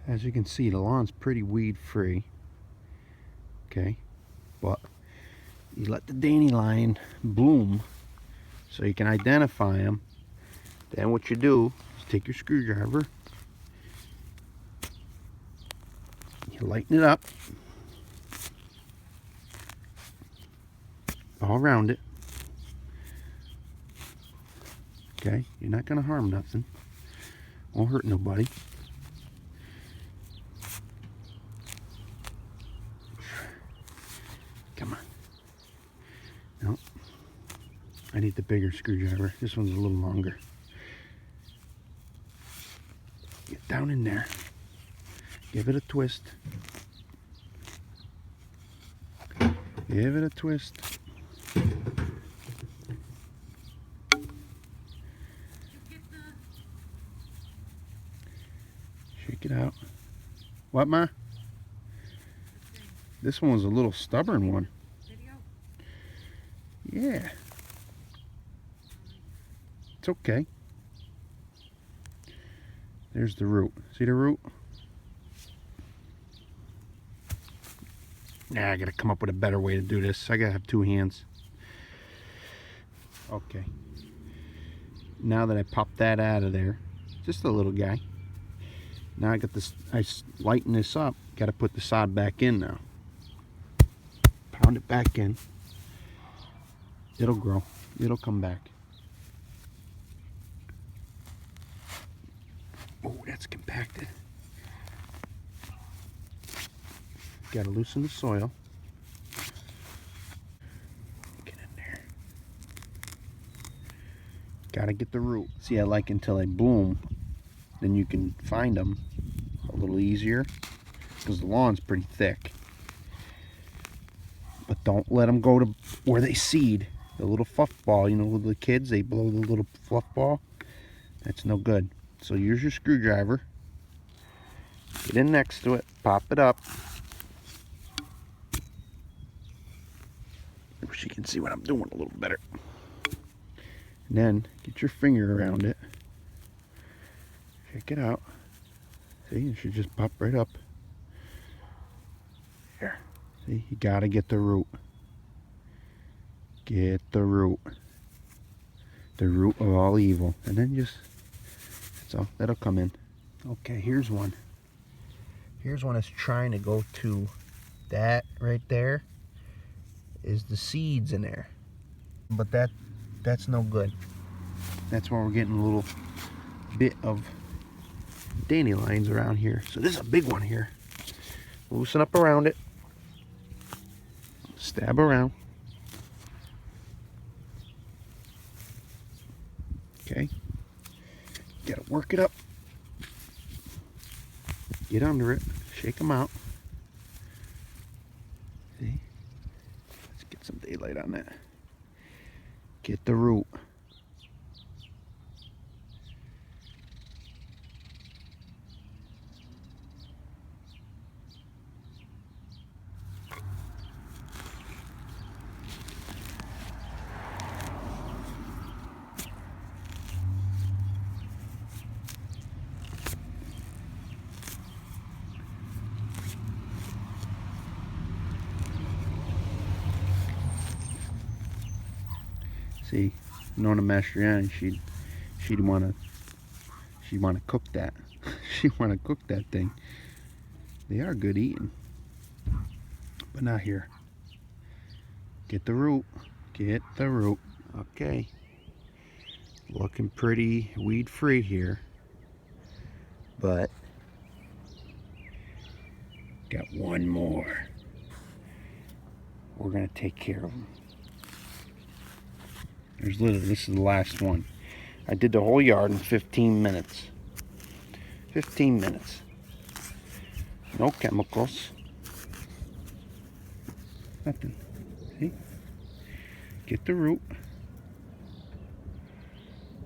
As you can see, the lawn's pretty weed free. Okay, but you let the dandelion bloom so you can identify them. Then what you do is take your screwdriver, you lighten it up all around it. Okay, you're not going to harm nothing, won't hurt nobody. Come on. No, I need the bigger screwdriver. This one's a little longer. Get down in there. Give it a twist. Give it a twist. Shake it out. What, Ma? This one was a little stubborn one. Yeah. It's okay. There's the root. See the root? Nah, I gotta come up with a better way to do this. I gotta have two hands. Okay. Now that I popped that out of there, just a little guy. Now I got this, I lighten this up. Gotta put the sod back in now. Pound it back in. It'll grow. It'll come back. Oh, that's compacted. Gotta loosen the soil. Get in there. Gotta get the root. See, I like until they bloom, then you can find them a little easier because the lawn's pretty thick. But don't let them go to where they seed. The little fluff ball, you know, the kids, they blow the little fluff ball. That's no good. So use your screwdriver. Get in next to it, pop it up. I wish you can see what I'm doing a little better. And then get your finger around it. Shake it out. See, it should just pop right up. There. See, you gotta get the root. Get the root. The root of all evil. And then just, so that'll come in. Okay, here's one. Here's one that's trying to go to that right there. Is the seeds in there. But that's no good. That's why we're getting a little bit of dandelions around here. So this is a big one here. Loosen up around it. Stab around. Okay. Gotta work it up. Get under it. Shake them out. See? Let's get some daylight on that. Get the root. See, Nona Mastriani, she'd wanna cook that. She'd wanna cook that thing. They are good eating, but not here. Get the root. Get the root. Okay, looking pretty weed free here, but got one more. We're gonna take care of them. There's literally, this is the last one. I did the whole yard in 15 minutes. 15 minutes. No chemicals. Nothing. See? Get the root.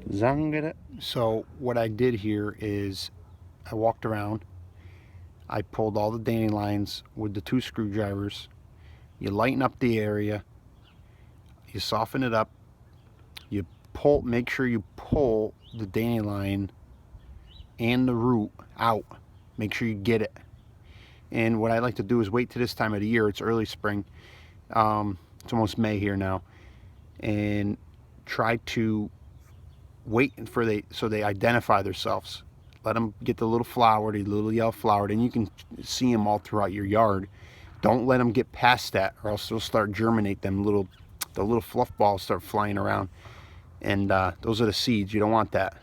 Zangada. So what I did here is I walked around. I pulled all the dandelions with the two screwdrivers. You lighten up the area. You soften it up. You pull, make sure you pull the dandelion and the root out Make sure you get it. And what I like to do is wait to this time of the year. It's early spring. It's almost May here now, and try to wait so they identify themselves. Let them get the little flower, the little yellow flower, and you can see them all throughout your yard. Don't let them get past that, or else they'll start germinate. The little fluff balls start flying around, and those are the seeds. You don't want that.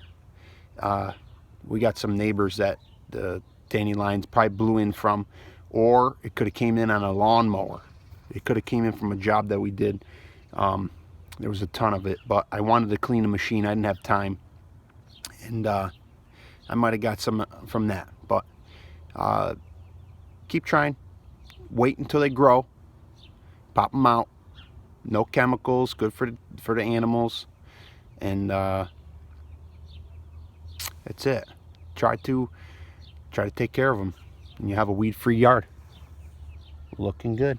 We got some neighbors that the dandelions probably blew in from, or it could have came in on a lawnmower. It could have came in from a job that we did. There was a ton of it, but I wanted to clean the machine. I didn't have time, and I might have got some from that. But keep trying. Wait until they grow. Pop them out. No chemicals. Good for the animals, and that's it. Try to take care of them, and you have a weed-free yard. Looking good.